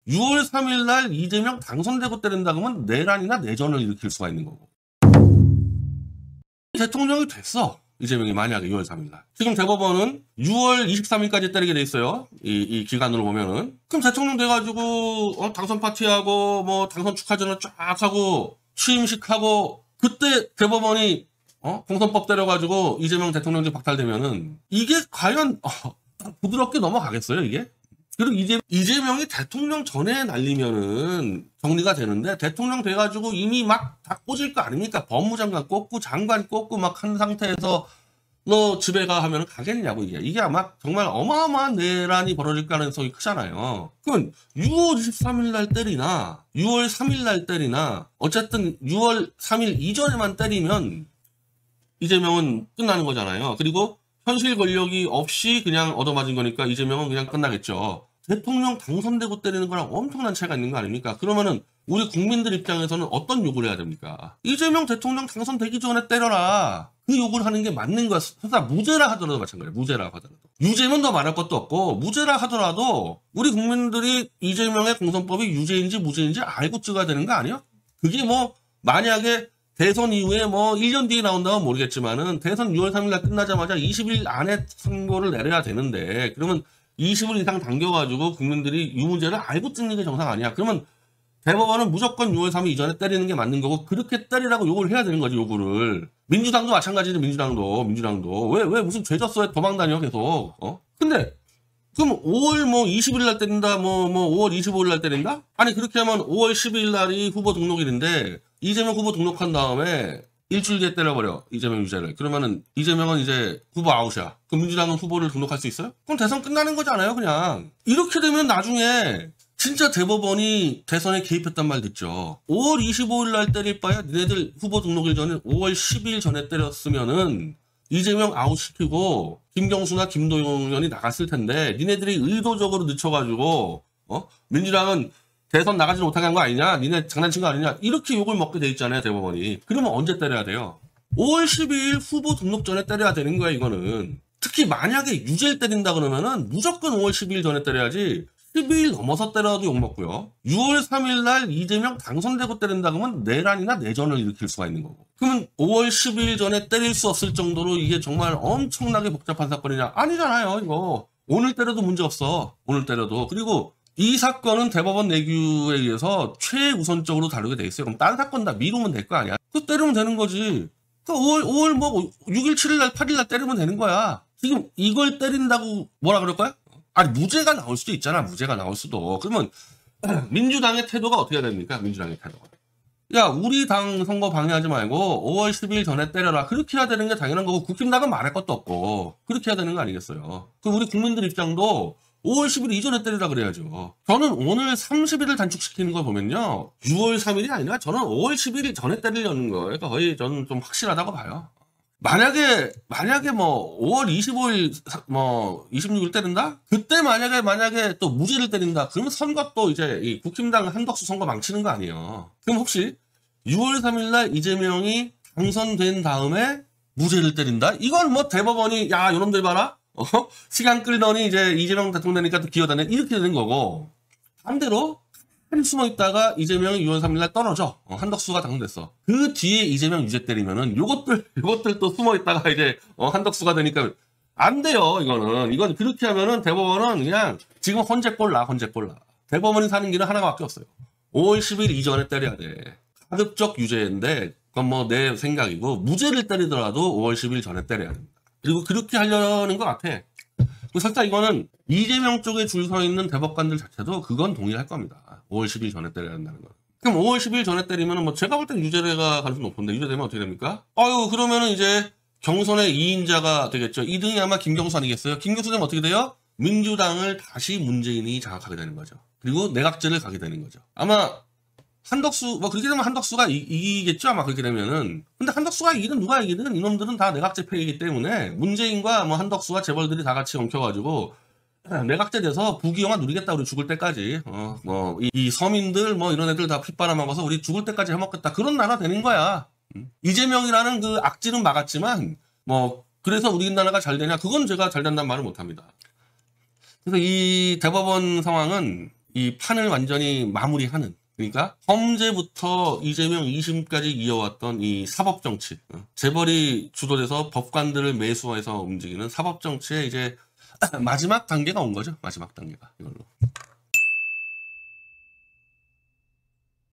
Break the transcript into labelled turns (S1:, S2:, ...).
S1: 6월 3일 날 이재명 당선되고 때린다 그러면 내란이나 내전을 일으킬 수가 있는 거고. 대통령이 됐어. 이재명이 만약에 6월 3일 날. 지금 대법원은 6월 23일까지 때리게 돼 있어요. 이 기간으로 보면은. 그럼 대통령 돼가지고 당선 파티하고 뭐 당선 축하전을 쫙 하고 취임식하고 그때 대법원이 공선법 때려가지고 이재명 대통령직 박탈되면은 이게 과연 부드럽게 넘어가겠어요 이게? 그리고 이재명이 대통령 전에 날리면은 정리가 되는데 대통령 돼가지고 이미 막 다 꽂을 거 아닙니까? 법무장관 꽂고 장관 꽂고 막 한 상태에서 너 집에 가 하면 가겠냐고 이게 아마 정말 어마어마한 내란이 벌어질 가능성이 크잖아요. 그럼 6월 23일 날 때리나 6월 3일 날 때리나 어쨌든 6월 3일 이전에만 때리면 이재명은 끝나는 거잖아요. 그리고 현실 권력이 없이 그냥 얻어맞은 거니까 이재명은 그냥 끝나겠죠. 대통령 당선되고 때리는 거랑 엄청난 차이가 있는 거 아닙니까? 그러면은 우리 국민들 입장에서는 어떤 요구를 해야 됩니까? 이재명 대통령 당선되기 전에 때려라. 그 요구를 하는 게 맞는 거야. 설사 무죄라 하더라도 마찬가지야. 무죄라 하더라도. 유죄면 더 말할 것도 없고 무죄라 하더라도 우리 국민들이 이재명의 공선법이 유죄인지 무죄인지 알고 찍어야 되는 거 아니야? 그게 뭐 만약에 대선 이후에 뭐 1년 뒤에 나온다면 모르겠지만은 대선 6월 3일 날 끝나자마자 20일 안에 선고를 내려야 되는데 그러면 20일 이상 당겨가지고 국민들이 유무죄를 알고 찍는 게 정상 아니야. 그러면 대법원은 무조건 6월 3일 이전에 때리는 게 맞는 거고 그렇게 때리라고 요구를 해야 되는 거지 요구를. 민주당도 마찬가지지. 민주당도 왜 무슨 죄졌어요 도망 다녀 계속. 근데 그럼 5월 뭐 20일 날 때린다 뭐 5월 25일 날 때린다? 아니 그렇게 하면 5월 12일 날이 후보 등록일인데 이재명 후보 등록한 다음에 일주일 뒤에 때려버려 이재명 유죄를. 그러면은 이재명은 이제 후보 아웃이야. 그럼 민주당은 후보를 등록할 수 있어요? 그럼 대선 끝나는 거잖아요 그냥. 이렇게 되면 나중에 진짜 대법원이 대선에 개입했단 말 듣죠. 5월 25일 날 때릴 바에 니네들 후보 등록일 전에 5월 10일 전에 때렸으면은 이재명 아웃시키고 김경수나 김도영 의원이 나갔을 텐데 니네들이 의도적으로 늦춰가지고 민주당은 대선 나가지 못하게 한 거 아니냐? 니네 장난친 거 아니냐? 이렇게 욕을 먹게 돼 있잖아요 대법원이. 그러면 언제 때려야 돼요? 5월 12일 후보 등록 전에 때려야 되는 거야 이거는. 특히 만약에 유죄를 때린다 그러면은 무조건 5월 12일 전에 때려야지 12일 넘어서 때려도 욕먹고요. 6월 3일 날 이재명 당선되고 때린다 그러면 내란이나 내전을 일으킬 수가 있는 거고. 그러면 5월 12일 전에 때릴 수 없을 정도로 이게 정말 엄청나게 복잡한 사건이냐? 아니잖아요 이거. 오늘 때려도 문제 없어. 오늘 때려도. 그리고 이 사건은 대법원 내규에 의해서 최우선적으로 다루게 돼 있어요. 그럼 다른 사건 다 미루면 될 거 아니야? 그 때리면 되는 거지. 그 5월 뭐 6일, 7일 날, 8일 날 때리면 되는 거야. 지금 이걸 때린다고 뭐라 그럴 거야? 아니 무죄가 나올 수도 있잖아. 무죄가 나올 수도. 그러면 민주당의 태도가 어떻게 해야 됩니까? 민주당의 태도가. 야 우리 당 선거 방해하지 말고 5월 10일 전에 때려라. 그렇게 해야 되는 게 당연한 거고 국힘당은 말할 것도 없고 그렇게 해야 되는 거 아니겠어요? 그럼 우리 국민들 입장도 5월 10일 이전에 때리라 그래야죠. 저는 오늘 30일을 단축시키는 걸 보면요. 6월 3일이 아니라 저는 5월 11일 전에 때리려는 거예요. 그러니까 거의 저는 좀 확실하다고 봐요. 만약에 뭐 5월 25일 뭐 26일 때린다? 그때 만약에 또 무죄를 때린다. 그러면 선거 또 이제 이 국힘당 한덕수 선거 망치는 거 아니에요. 그럼 혹시 6월 3일 날 이재명이 당선된 다음에 무죄를 때린다? 이건 뭐 대법원이 야 요놈들 봐라. 시간 끌더니 이제 이재명 대통령 되니까 또 기어다네. 이렇게 되는 거고. 반대로 한이 숨어 있다가 이재명이 6월 3일 날 떨어져. 한덕수가 당선됐어. 그 뒤에 이재명 유죄 때리면은 요것들 또 숨어 있다가 이제 한덕수가 되니까 안 돼요. 이건 그렇게 하면은 대법원은 그냥 지금 헌재꼴 나. 대법원이 사는 길은 하나밖에 없어요. 5월 10일 이전에 때려야 돼. 가급적 유죄인데 그건 뭐 내 생각이고 무죄를 때리더라도 5월 10일 전에 때려야 됩니다. 그리고 그렇게 하려는 것 같아. 설사 이거는 이재명 쪽에 줄 서 있는 대법관들 자체도 그건 동의할 겁니다. 5월 10일 전에 때려야 한다는 거. 그럼 5월 10일 전에 때리면은 뭐 제가 볼 땐 유죄가 가능성이 높은데 유죄되면 어떻게 됩니까? 그러면은 이제 경선의 2인자가 되겠죠. 2등이 아마 김경수 아니겠어요? 김경수 되면 어떻게 돼요? 민주당을 다시 문재인이 장악하게 되는 거죠. 그리고 내각제를 가게 되는 거죠. 아마 한덕수, 뭐 그렇게 되면 한덕수가 이기겠죠 아마 그렇게 되면은. 근데 한덕수가 이기든 누가 이기든 이놈들은 다 내각제 패이기 때문에 문재인과 뭐 한덕수와 재벌들이 다 같이 엉켜가지고 내각제 돼서 부귀영화 누리겠다 우리 죽을 때까지. 이 서민들 뭐 이런 애들 다 핏바람 먹어서 우리 죽을 때까지 해먹겠다 그런 나라 되는 거야. 이재명이라는 그 악질은 막았지만 뭐 그래서 우리나라가 잘 되냐 그건 제가 잘 된다는 말을 못합니다. 그래서 이 대법원 상황은 이 판을 완전히 마무리하는, 그러니까 헌재부터 이재명 2심까지 이어왔던 이 사법정치, 재벌이 주도돼서 법관들을 매수해서 움직이는 사법정치의 이제 마지막 단계가 온 거죠. 마지막 단계가 이걸로.